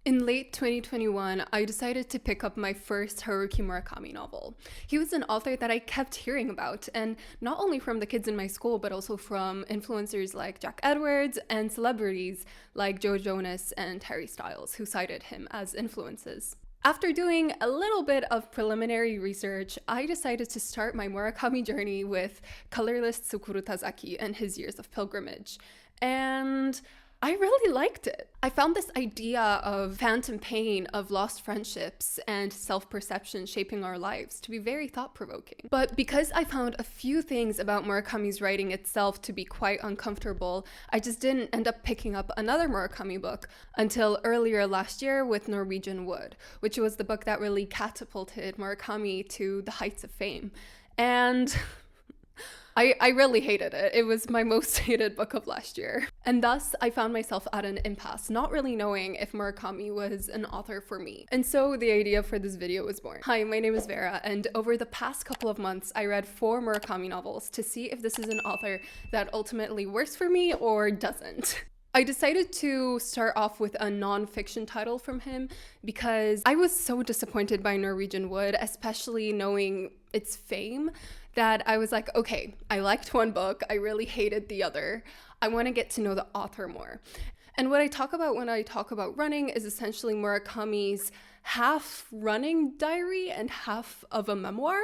In late 2021, I decided to pick up my first Haruki Murakami novel. He was an author that I kept hearing about, and not only from the kids in my school, but also from influencers like Jack Edwards and celebrities like Joe Jonas and Harry Styles, who cited him as influences. After doing a little bit of preliminary research, I decided to start my Murakami journey with colorless Tsukuru Tazaki and His Years of Pilgrimage. And I really liked it. I found this idea of phantom pain, of lost friendships, and self-perception shaping our lives to be very thought-provoking. But because I found a few things about Murakami's writing itself to be quite uncomfortable, I just didn't end up picking up another Murakami book until earlier last year with Norwegian Wood, which was the book that really catapulted Murakami to the heights of fame. And I really hated it. It was my most hated book of last year. And thus, I found myself at an impasse, not really knowing if Murakami was an author for me. And so the idea for this video was born. Hi, my name is Vera, and over the past couple of months, I read 4 Murakami novels to see if this is an author that ultimately works for me or doesn't. I decided to start off with a non-fiction title from him because I was so disappointed by Norwegian Wood, especially knowing its fame, that I was like, okay, I liked one book, I really hated the other. I want to get to know the author more. And what I talk about when I talk about running is essentially Murakami's half running diary and half of a memoir.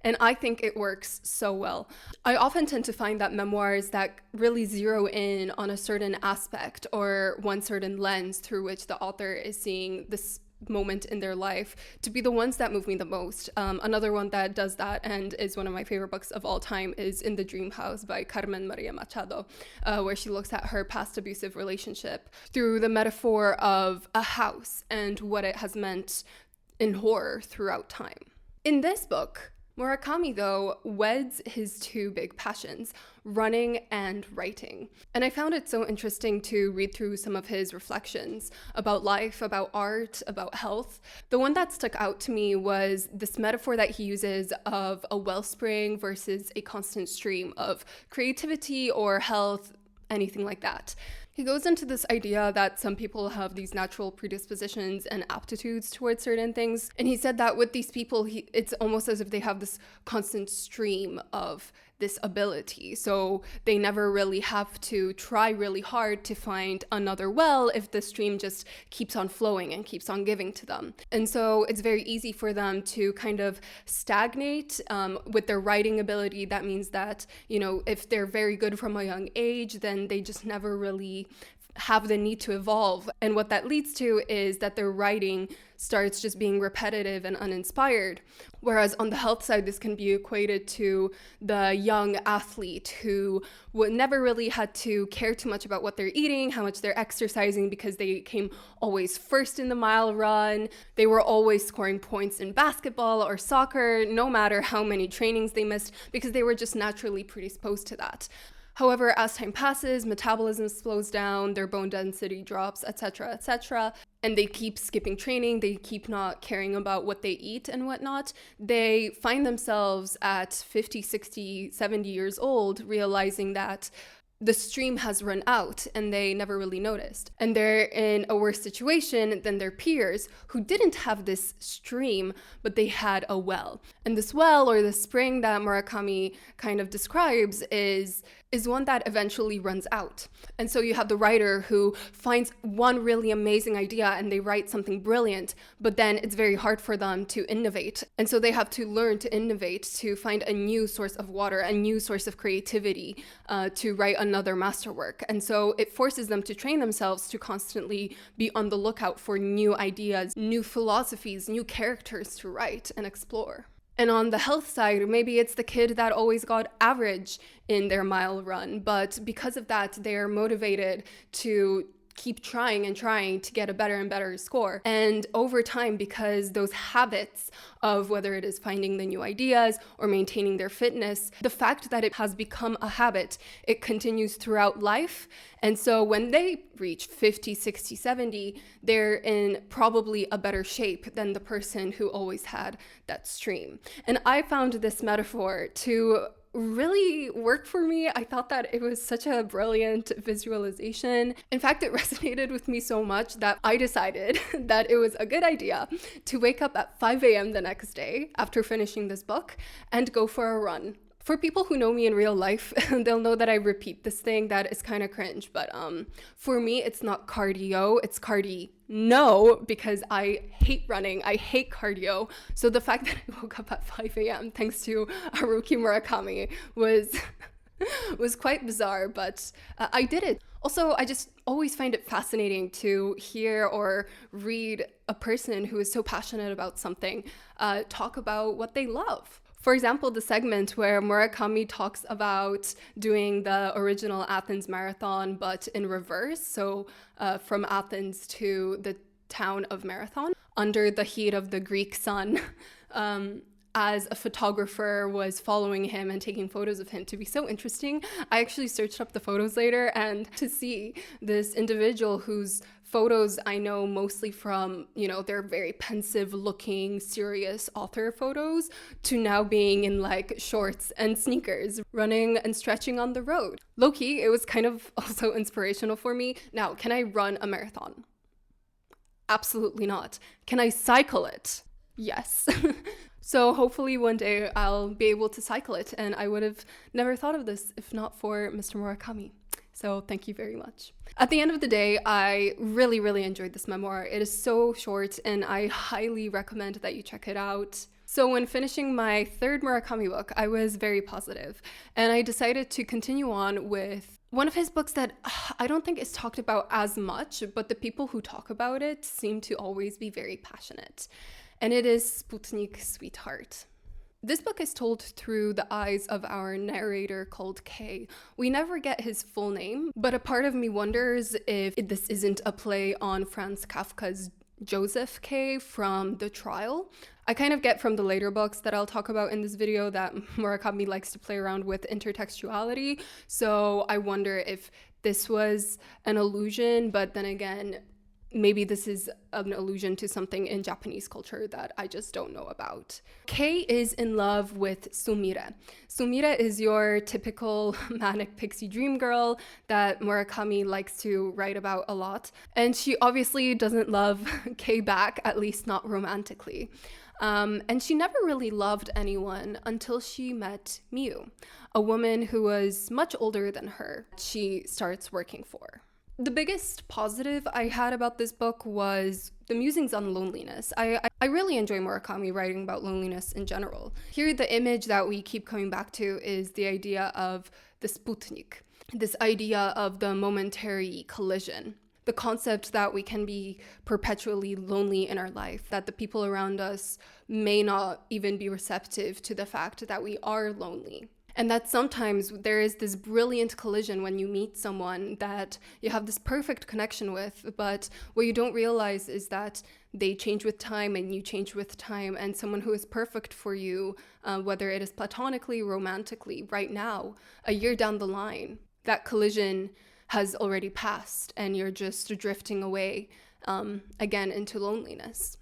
And I think it works so well. I often tend to find that memoirs that really zero in on a certain aspect or one certain lens through which the author is seeing this moment in their life to be the ones that move me the most. Another one that does that and is one of my favorite books of all time is In the Dream House by Carmen Maria Machado, where she looks at her past abusive relationship through the metaphor of a house and what it has meant in horror throughout time. In this book, Murakami, though, weds his 2 big passions, running and writing. And I found it so interesting to read through some of his reflections about life, about art, about health. The one that stuck out to me was this metaphor that he uses of a wellspring versus a constant stream of creativity or health, anything like that. He goes into this idea that some people have these natural predispositions and aptitudes towards certain things. And he said that with these people, it's almost as if they have this constant stream of this ability. So they never really have to try really hard to find another well if the stream just keeps on flowing and keeps on giving to them. And so it's very easy for them to kind of stagnate with their writing ability. That means that, if they're very good from a young age, then they just never really have the need to evolve. And what that leads to is that their writing starts just being repetitive and uninspired. Whereas on the health side, this can be equated to the young athlete who never really had to care too much about what they're eating, how much they're exercising, because they came always first in the mile run. They were always scoring points in basketball or soccer, no matter how many trainings they missed, because they were just naturally predisposed to that. However, as time passes, metabolism slows down, their bone density drops, etc., and they keep skipping training, they keep not caring about what they eat and whatnot. They find themselves at 50, 60, 70 years old, realizing that the stream has run out and they never really noticed. And they're in a worse situation than their peers who didn't have this stream, but they had a well. And this well, or the spring that Murakami kind of describes, is one that eventually runs out. And so you have the writer who finds one really amazing idea and they write something brilliant, but then it's very hard for them to innovate. And so they have to learn to innovate, to find a new source of water, a new source of creativity, to write another masterwork. And so it forces them to train themselves to constantly be on the lookout for new ideas, new philosophies, new characters to write and explore. And on the health side, maybe it's the kid that always got average in their mile run, but because of that, they're motivated to keep trying and trying to get a better and better score. And over time, because those habits of whether it is finding the new ideas or maintaining their fitness, the fact that it has become a habit, it continues throughout life. And so when they reach 50, 60, 70, they're in probably a better shape than the person who always had that stream. And I found this metaphor to really worked for me. I thought that it was such a brilliant visualization. In fact, it resonated with me so much that I decided that it was a good idea to wake up at 5 a.m. the next day after finishing this book and go for a run. For people who know me in real life, they'll know that I repeat this thing that is kind of cringe, but for me, it's not cardio, it's no, because I hate running, I hate cardio. So the fact that I woke up at 5 a.m. thanks to Haruki Murakami was quite bizarre, but I did it. Also, I just always find it fascinating to hear or read a person who is so passionate about something talk about what they love. For example, the segment where Murakami talks about doing the original Athens Marathon, but in reverse, so from Athens to the town of Marathon, under the heat of the Greek sun, as a photographer was following him and taking photos of him, to be so interesting. I actually searched up the photos later, and to see this individual whose photos I know mostly from, their very pensive looking, serious author photos, to now being in like shorts and sneakers, running and stretching on the road. Low-key, it was kind of also inspirational for me. Now, can I run a marathon? Absolutely not. Can I cycle it? Yes. So hopefully one day I'll be able to cycle it, and I would have never thought of this if not for Mr. Murakami. So thank you very much. At the end of the day, I really, really enjoyed this memoir. It is so short, and I highly recommend that you check it out. So when finishing my third Murakami book, I was very positive, and I decided to continue on with one of his books that I don't think is talked about as much, but the people who talk about it seem to always be very passionate. And it is Sputnik Sweetheart. This book is told through the eyes of our narrator called K. We never get his full name, but a part of me wonders if this isn't a play on Franz Kafka's Joseph K. from The Trial. I kind of get from the later books that I'll talk about in this video that Murakami likes to play around with intertextuality, so I wonder if this was an allusion, but then again, maybe this is an allusion to something in Japanese culture that I just don't know about. Kei is in love with Sumire. Sumire is your typical manic pixie dream girl that Murakami likes to write about a lot. And she obviously doesn't love Kei back, at least not romantically. And she never really loved anyone until she met Miu, a woman who was much older than her. She starts working for. The biggest positive I had about this book was the musings on loneliness. I really enjoy Murakami writing about loneliness in general. Here, the image that we keep coming back to is the idea of the Sputnik, this idea of the momentary collision, the concept that we can be perpetually lonely in our life, that the people around us may not even be receptive to the fact that we are lonely. And that sometimes there is this brilliant collision when you meet someone that you have this perfect connection with, but what you don't realize is that they change with time and you change with time, and someone who is perfect for you, whether it is platonically, romantically, right now, a year down the line, that collision has already passed and you're just drifting away again into loneliness.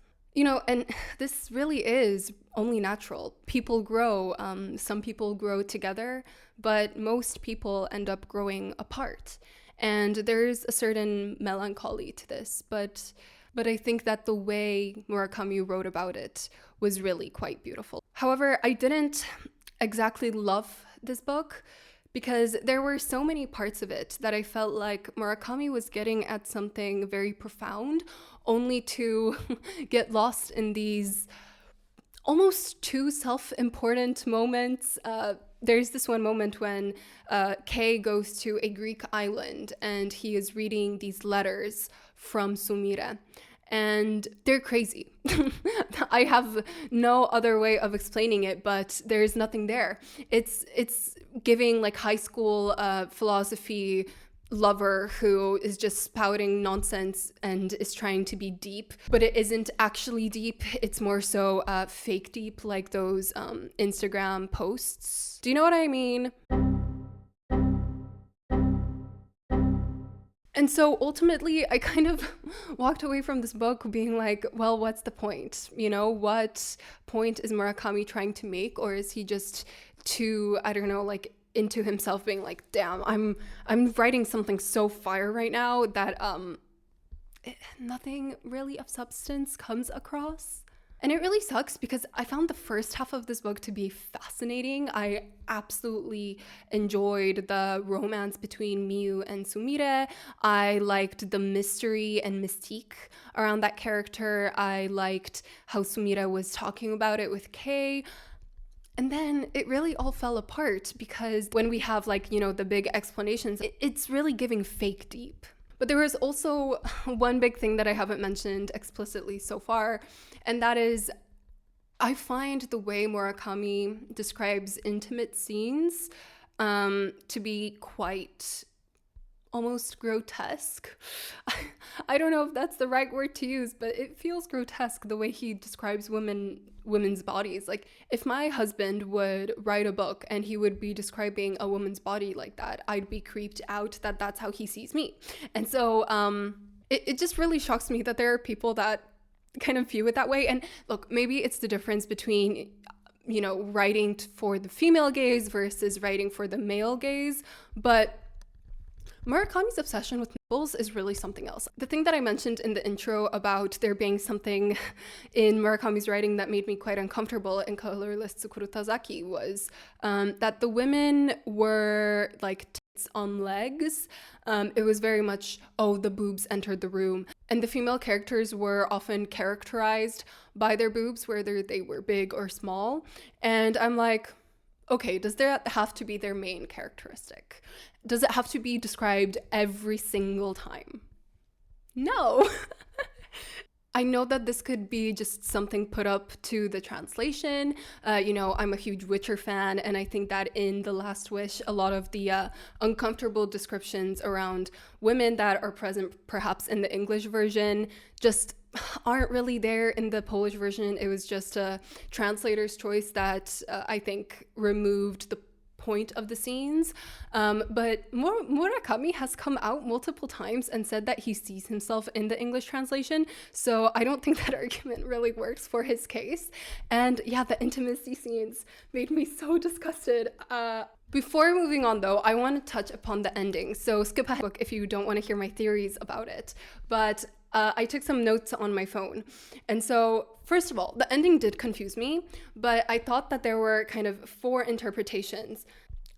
And this really is only natural. People grow. Some people grow together, but most people end up growing apart. And there's a certain melancholy to this, but I think that the way Murakami wrote about it was really quite beautiful. However, I didn't exactly love this book because there were so many parts of it that I felt like Murakami was getting at something very profound, only to get lost in these almost too self-important moments. There's this one moment when Kei goes to a Greek island and he is reading these letters from Sumire. And they're crazy. I have no other way of explaining it, but there's nothing there. It's giving like high school philosophy lover who is just spouting nonsense and is trying to be deep, but it isn't actually deep. It's more so fake deep, like those Instagram posts. Do you know what I mean? And And so ultimately, I kind of walked away from this book being like, well, what's the point? You know, what point is Murakami trying to make? Or is he just too, I don't know, like into himself being like, damn, I'm writing something so fire right now that nothing really of substance comes across. And it really sucks because I found the first half of this book to be fascinating. I absolutely enjoyed the romance between Miyu and Sumire. I liked the mystery and mystique around that character. I liked how Sumire was talking about it with Kei. And then it really all fell apart because when we have like, you know, the big explanations, it's really giving fake deep. But there was also one big thing that I haven't mentioned explicitly so far, and that is I find the way Murakami describes intimate scenes to be quite almost grotesque. I don't know if that's the right word to use, but it feels grotesque the way he describes women's bodies. Like, if my husband would write a book and he would be describing a woman's body like that, I'd be creeped out that that's how he sees me. And so it just really shocks me that there are people that kind of view it that way. And look, maybe it's the difference between, you know, writing for the female gaze versus writing for the male gaze, but Murakami's obsession with nipples is really something else. The thing that I mentioned in the intro about there being something in Murakami's writing that made me quite uncomfortable in Colorless Tsukuru Tazaki was that the women were like tits on legs. It was very much, oh, the boobs entered the room. And the female characters were often characterized by their boobs, whether they were big or small. And I'm like, okay, does that have to be their main characteristic? Does it have to be described every single time? No. I know that this could be just something put up to the translation. You know, I'm a huge Witcher fan, and I think that in The Last Wish, a lot of the uncomfortable descriptions around women that are present perhaps in the English version just aren't really there in the Polish version. It was just a translator's choice that I think removed the point of the scenes. But Murakami has come out multiple times and said that he sees himself in the English translation. So I don't think that argument really works for his case. And yeah, the intimacy scenes made me so disgusted. Before moving on though, I want to touch upon the ending. So skip ahead if you don't want to hear my theories about it. But I took some notes on my phone. And so, first of all, the ending did confuse me, but I thought that there were kind of 4 interpretations.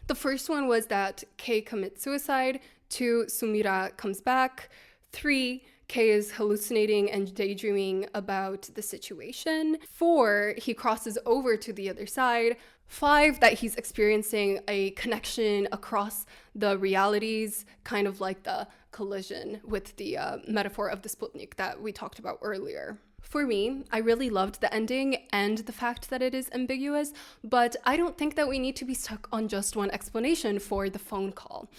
The first one was that Kei commits suicide. 2, Sumire comes back. 3, Kei is hallucinating and daydreaming about the situation. 4, he crosses over to the other side. 5, that he's experiencing a connection across the realities, kind of like the collision with the metaphor of the Sputnik that we talked about earlier. For me, I really loved the ending and the fact that it is ambiguous, but I don't think that we need to be stuck on just one explanation for the phone call.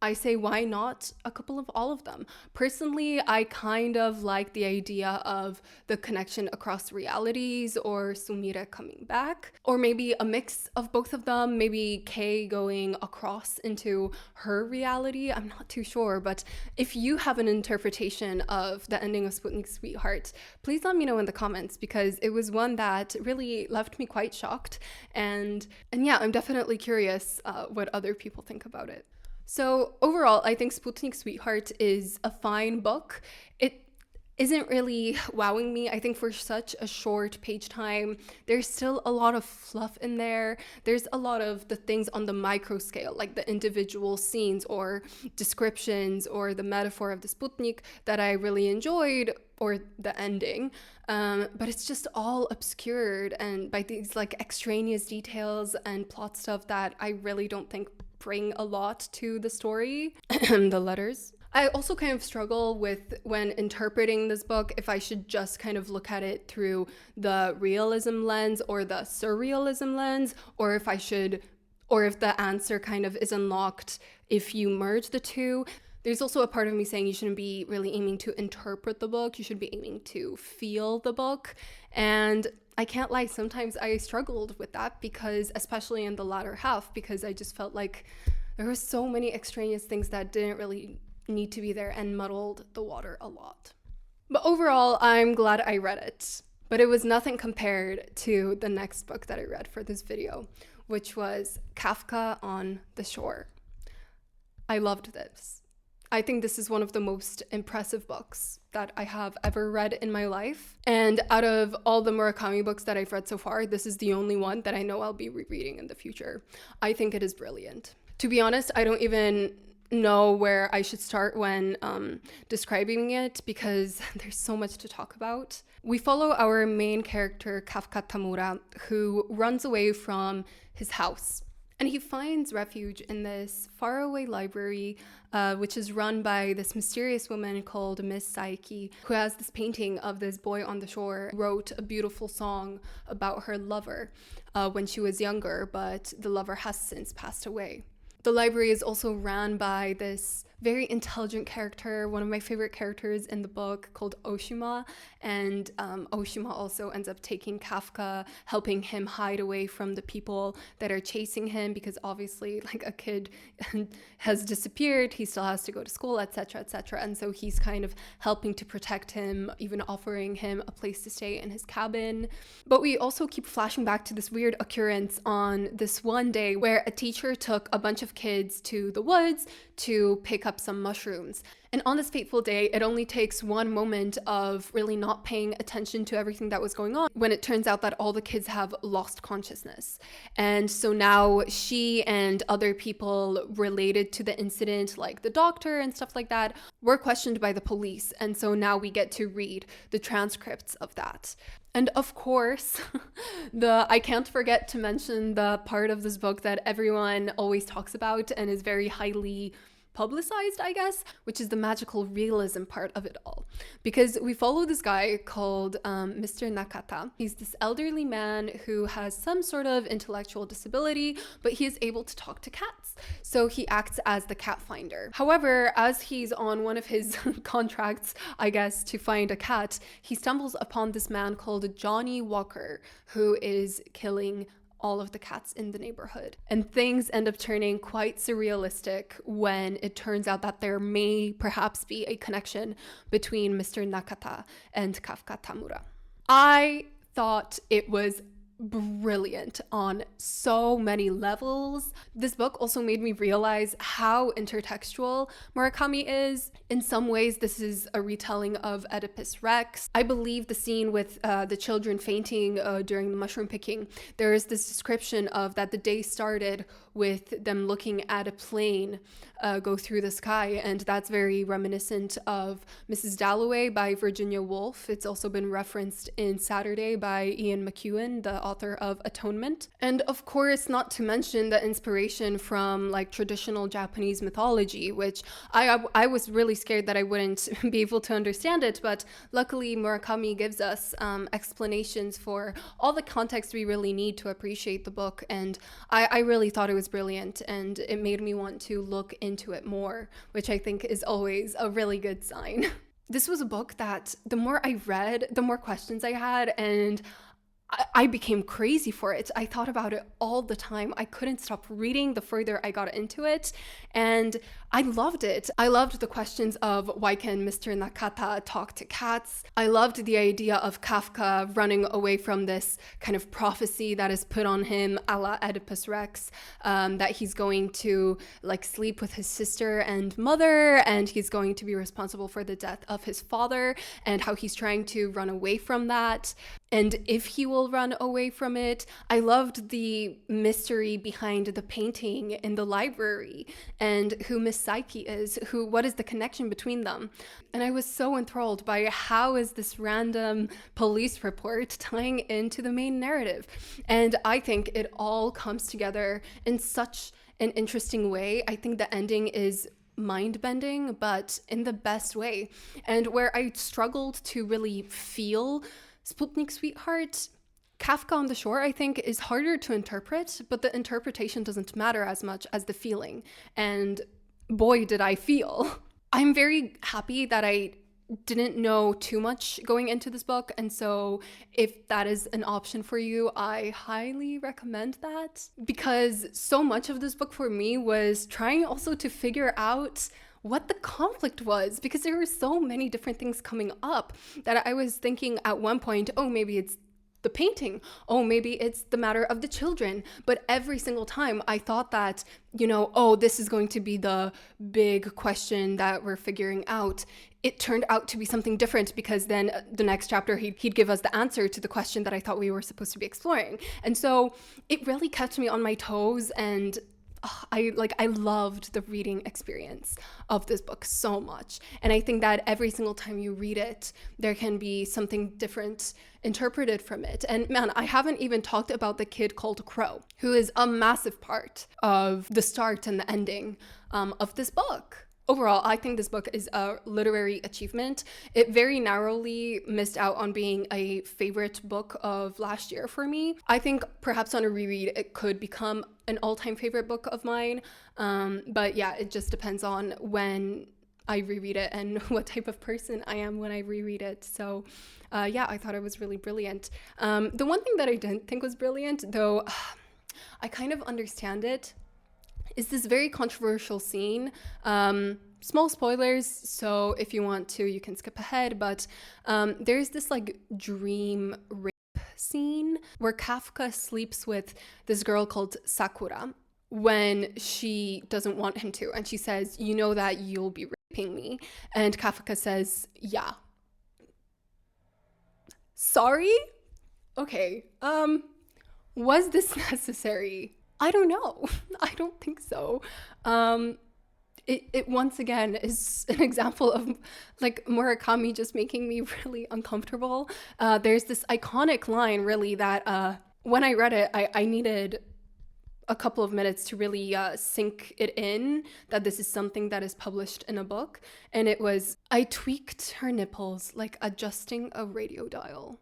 I say, why not a couple of all of them? Personally, I kind of like the idea of the connection across realities or Sumire coming back, or maybe a mix of both of them, maybe Kei going across into her reality. I'm not too sure, but if you have an interpretation of the ending of Sputnik Sweetheart, please let me know in the comments, because it was one that really left me quite shocked. And yeah, I'm definitely curious what other people think about it. So overall, I think Sputnik Sweetheart is a fine book. It isn't really wowing me. I think for such a short page time, there's still a lot of fluff in there. There's a lot of the things on the micro scale, like the individual scenes or descriptions or the metaphor of the Sputnik that I really enjoyed, or the ending. But it's just all obscured and by these like extraneous details and plot stuff that I really don't think bring a lot to the story. The letters. I also kind of struggle with, when interpreting this book, if I should just kind of look at it through the realism lens or the surrealism lens, or if the answer kind of is unlocked if you merge the two. There's also a part of me saying you shouldn't be really aiming to interpret the book, you should be aiming to feel the book. And I can't lie, sometimes I struggled with that, because especially in the latter half, because I just felt like there were so many extraneous things that didn't really need to be there and muddled the water a lot. But overall, I'm glad I read it. But it was nothing compared to the next book that I read for this video, which was Kafka on the Shore. I loved this. I think this is one of the most impressive books that I have ever read in my life. And out of all the Murakami books that I've read so far, this is the only one that I know I'll be rereading in the future. I think it is brilliant. To be honest, I don't even know where I should start when describing it because there's so much to talk about. We follow our main character, Kafka Tamura, who runs away from his house. And he finds refuge in this faraway library, which is run by this mysterious woman called Miss Saiki, who has this painting of this boy on the shore, wrote a beautiful song about her lover when she was younger, but the lover has since passed away. The library is also ran by this very intelligent character, one of my favorite characters in the book, called Oshima. And Oshima also ends up taking Kafka, helping him hide away from the people that are chasing him, because obviously, like, a kid has disappeared, he still has to go to school, etc., etc. And so he's kind of helping to protect him, even offering him a place to stay in his cabin. But we also keep flashing back to this weird occurrence on this one day where a teacher took a bunch of kids to the woods to pick up some mushrooms. And on this fateful day, it only takes one moment of really not paying attention to everything that was going on when it turns out that all the kids have lost consciousness. And so now she and other people related to the incident, like the doctor and stuff like that, were questioned by the police. And so now we get to read the transcripts of that. And of course, I can't forget to mention the part of this book that everyone always talks about and is very highly publicized, I guess, which is the magical realism part of it all. Because we follow this guy called Mr. Nakata. He's this elderly man who has some sort of intellectual disability, but he is able to talk to cats. So he acts as the cat finder. However, as he's on one of his contracts, I guess, to find a cat, he stumbles upon this man called Johnny Walker, who is killing all of the cats in the neighborhood. And things end up turning quite surrealistic when it turns out that there may perhaps be a connection between Mr. Nakata and Kafka Tamura. I thought it was brilliant on so many levels. This book also made me realize how intertextual Murakami is. In some ways, this is a retelling of Oedipus Rex. I believe the scene with the children fainting during the mushroom picking, there is this description of that the day started with them looking at a plane go through the sky, and that's very reminiscent of Mrs. Dalloway by Virginia Woolf. It's also been referenced in Saturday by Ian McEwan, the author of Atonement. And of course, not to mention the inspiration from like traditional Japanese mythology, which I was really scared that I wouldn't be able to understand it, but luckily Murakami gives us explanations for all the context we really need to appreciate the book, and I really thought it was brilliant, and it made me want to look into it more, which I think is always a really good sign. This was a book that the more I read, the more questions I had, and I became crazy for it. I thought about it all the time. I couldn't stop reading the further I got into it, and I loved it. I loved the questions of why can Mr. Nakata talk to cats? I loved the idea of Kafka running away from this kind of prophecy that is put on him a la Oedipus Rex, that he's going to like sleep with his sister and mother, and he's going to be responsible for the death of his father, and how he's trying to run away from that. And if he will run away from it. I loved the mystery behind the painting in the library and who Miss Saiki is, what is the connection between them. And I was so enthralled by how is this random police report tying into the main narrative. And I think it all comes together in such an interesting way. I think the ending is mind-bending, but in the best way. And where I struggled to really feel Sputnik Sweetheart, Kafka on the Shore, I think, is harder to interpret, but the interpretation doesn't matter as much as the feeling. And boy, did I feel. I'm very happy that I didn't know too much going into this book, and so if that is an option for you, I highly recommend that, because so much of this book for me was trying also to figure out what the conflict was, because there were so many different things coming up that I was thinking at one point, oh, maybe it's the painting, oh, maybe it's the matter of the children. But every single time I thought that, oh, this is going to be the big question that we're figuring out. It turned out to be something different, because then the next chapter he'd give us the answer to the question that I thought we were supposed to be exploring. And so it really kept me on my toes, and I loved the reading experience of this book so much. And I think that every single time you read it, there can be something different interpreted from it. And man, I haven't even talked about the kid called Crow, who is a massive part of the start and the ending of this book. Overall, I think this book is a literary achievement. It very narrowly missed out on being a favorite book of last year for me. I think perhaps on a reread, it could become an all-time favorite book of mine. But yeah, it just depends on when I reread it and what type of person I am when I reread it. So yeah, I thought it was really brilliant. The one thing that I didn't think was brilliant, though I kind of understand it, is this very controversial scene. Small spoilers, so if you want to, you can skip ahead, but there's this like dream rape scene where Kafka sleeps with this girl called Sakura when she doesn't want him to, and she says, you know that you'll be raping me, and Kafka says, yeah. Sorry? Okay, was this necessary? I don't know. I don't think so. It once again is an example of like Murakami just making me really uncomfortable. There's this iconic line really that when I read it, I needed a couple of minutes to really sink it in that this is something that is published in a book. And it was, I tweaked her nipples like adjusting a radio dial.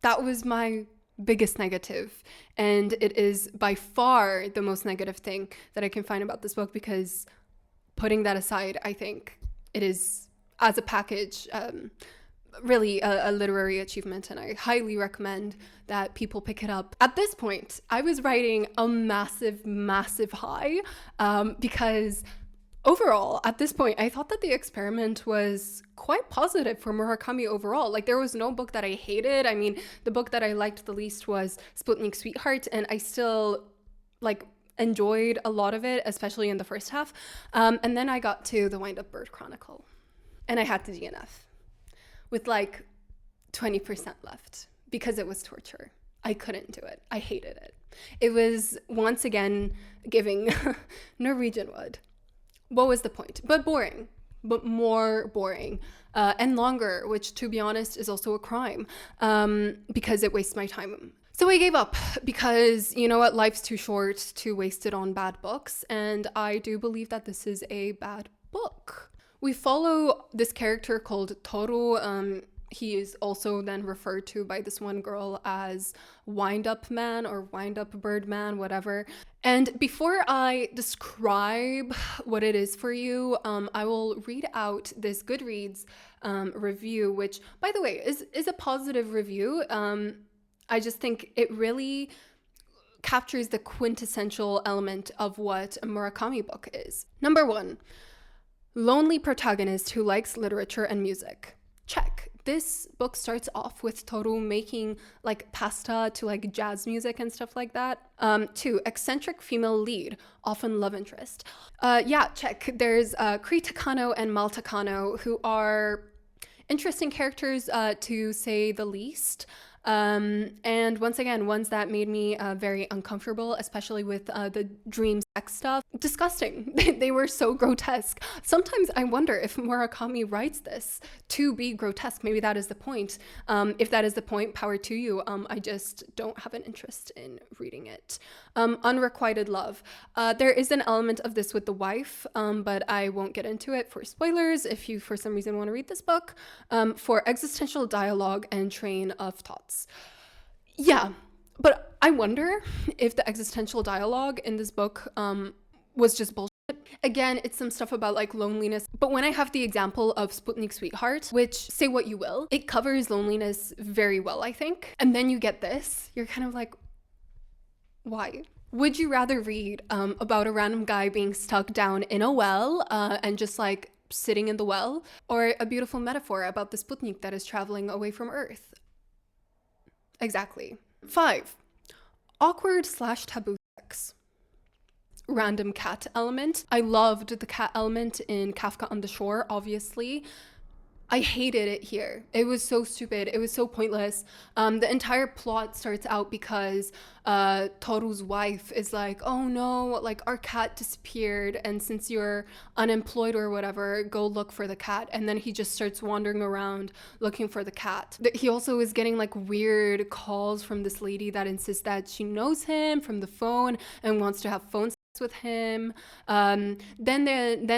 That was my biggest negative, and it is by far the most negative thing that I can find about this book, because putting that aside, I think it is, as a package, really a literary achievement, and I highly recommend that people pick it up. At this point, I was riding a massive high, because overall, at this point, I thought that the experiment was quite positive for Murakami overall. Like, there was no book that I hated. I mean, the book that I liked the least was Sputnik Sweetheart, and I still, enjoyed a lot of it, especially in the first half. And then I got to the Windup Bird Chronicle, and I had to DNF with, 20% left, because it was torture. I couldn't do it. I hated it. It was, once again, giving Norwegian wood. What was the point? But boring, but more boring, and longer, which, to be honest, is also a crime, because it wastes my time. So I gave up, because, you know what, life's too short to waste it on bad books, and I do believe that this is a bad book. We follow this character called Toru. He is also then referred to by this one girl as Wind-Up Man or Wind-Up Bird Man, whatever. And before I describe what it is for you, I will read out this Goodreads review, which, by the way, is a positive review. I just think it really captures the quintessential element of what a Murakami book is. Number 1, lonely protagonist who likes literature and music. Check. This book starts off with Toru making pasta to jazz music and stuff like that. 2, eccentric female lead, often love interest. Yeah, check. There's Kri Takano and Mal Takano, who are interesting characters to say the least. And once again, ones that made me very uncomfortable, especially with the dream sex stuff. Disgusting. They were so grotesque. Sometimes I wonder if Murakami writes this to be grotesque. Maybe that is the point. If that is the point, power to you. I just don't have an interest in reading it. Unrequited love. There is an element of this with the wife, but I won't get into it for spoilers if you for some reason want to read this book. For existential dialogue and train of thoughts. Yeah, but I wonder if the existential dialogue in this book was just bullshit. Again, it's some stuff about loneliness, but when I have the example of Sputnik Sweetheart, which, say what you will, it covers loneliness very well, I think. And then you get this, you're kind of like, why? Would you rather read about a random guy being stuck down in a well and just like sitting in the well, or a beautiful metaphor about the Sputnik that is traveling away from Earth? Exactly. 5. Awkward/taboo sex. Random cat element. I loved the cat element in Kafka on the Shore, obviously. I hated it here. It was so stupid. It was so pointless. The entire plot starts out because Toru's wife is like, oh no, like our cat disappeared, and since you're unemployed or whatever, go look for the cat. And then he just starts wandering around looking for the cat. He also is getting like weird calls from this lady that insists that she knows him from the phone and wants to have phone with him. Then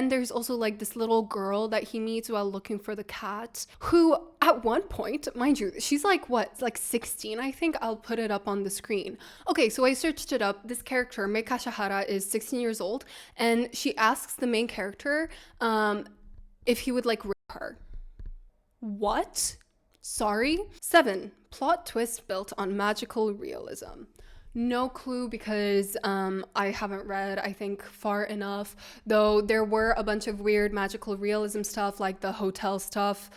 there's also like this little girl that he meets while looking for the cat, who at one point, mind you, she's like what, like 16, I think. I'll put it up on the screen. Okay, so I searched it up. This character, Mei Kashihara, is 16 years old, and she asks the main character if he would like rape her. What? Sorry? 7. Plot twist built on magical realism. No clue, because I haven't read, I think, far enough, though there were a bunch of weird magical realism stuff, like the hotel stuff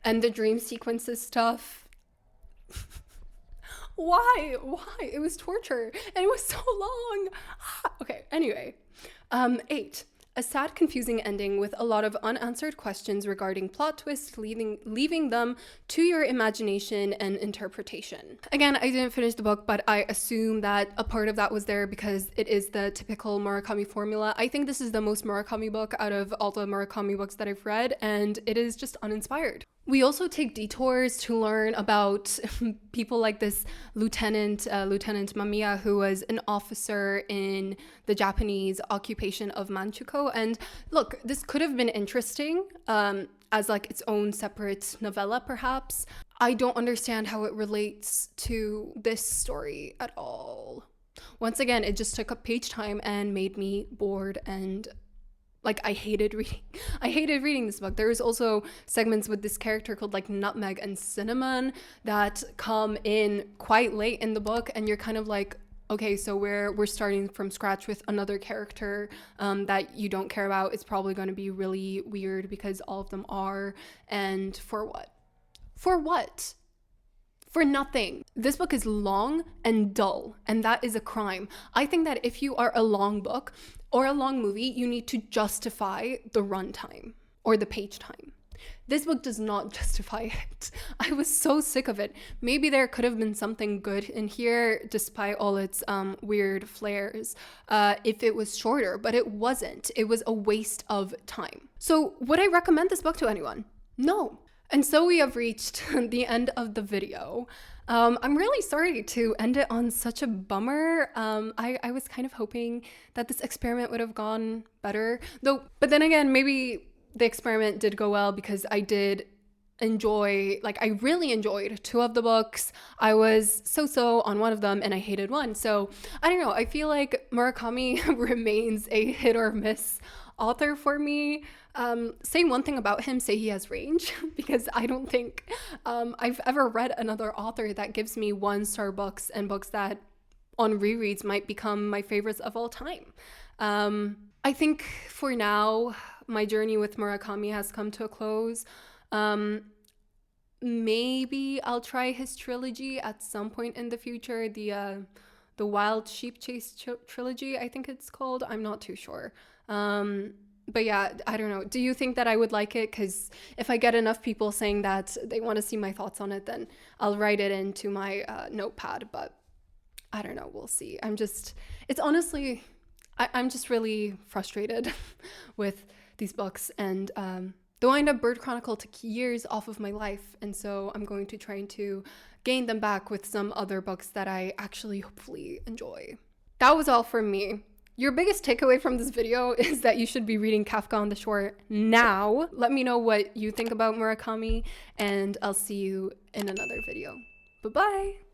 and the dream sequences stuff. Why? It was torture, and it was so long. Okay, anyway. 8. A sad, confusing ending with a lot of unanswered questions regarding plot twists, leaving them to your imagination and interpretation. Again, I didn't finish the book, but I assume that a part of that was there because it is the typical Murakami formula. I think this is the most Murakami book out of all the Murakami books that I've read, and it is just uninspired. We also take detours to learn about people like this Lieutenant Mamiya, who was an officer in the Japanese occupation of Manchukuo. And look, this could have been interesting as like its own separate novella, perhaps. I don't understand how it relates to this story at all. Once again, it just took up page time and made me bored, and like I hated reading this book. There's also segments with this character called like Nutmeg and Cinnamon that come in quite late in the book, and you're kind of like, okay, so we're starting from scratch with another character that you don't care about. It's probably going to be really weird because all of them are. And for what? For nothing. This book is long and dull, and that is a crime. I think that if you are a long book or a long movie, you need to justify the runtime or the page time. This book does not justify it. I was so sick of it. Maybe there could have been something good in here despite all its weird flares if it was shorter, but it wasn't. It was a waste of time. So would I recommend this book to anyone? No. And so we have reached the end of the video. I'm really sorry to end it on such a bummer. I was kind of hoping that this experiment would have gone better, though. But then again, maybe the experiment did go well because I did enjoy, like I really enjoyed 2 of the books. I was so on one of them and I hated one. So I don't know. I feel like Murakami remains a hit or miss author for me. Say one thing about him, say he has range, because I don't think I've ever read another author that gives me 1-star books and books that on rereads might become my favorites of all time. I think for now, my journey with Murakami has come to a close. Maybe I'll try his trilogy at some point in the future, the Wild Sheep Chase trilogy, I think it's called. I'm not too sure. But yeah, I don't know. Do you think that I would like it? Because if I get enough people saying that they want to see my thoughts on it, then I'll write it into my notepad. But I don't know. We'll see. I'm just really frustrated with these books. And the Windup Bird Chronicle took years off of my life. And so I'm going to try to gain them back with some other books that I actually hopefully enjoy. That was all from me. Your biggest takeaway from this video is that you should be reading Kafka on the Shore now. Let me know what you think about Murakami, and I'll see you in another video. Bye-bye!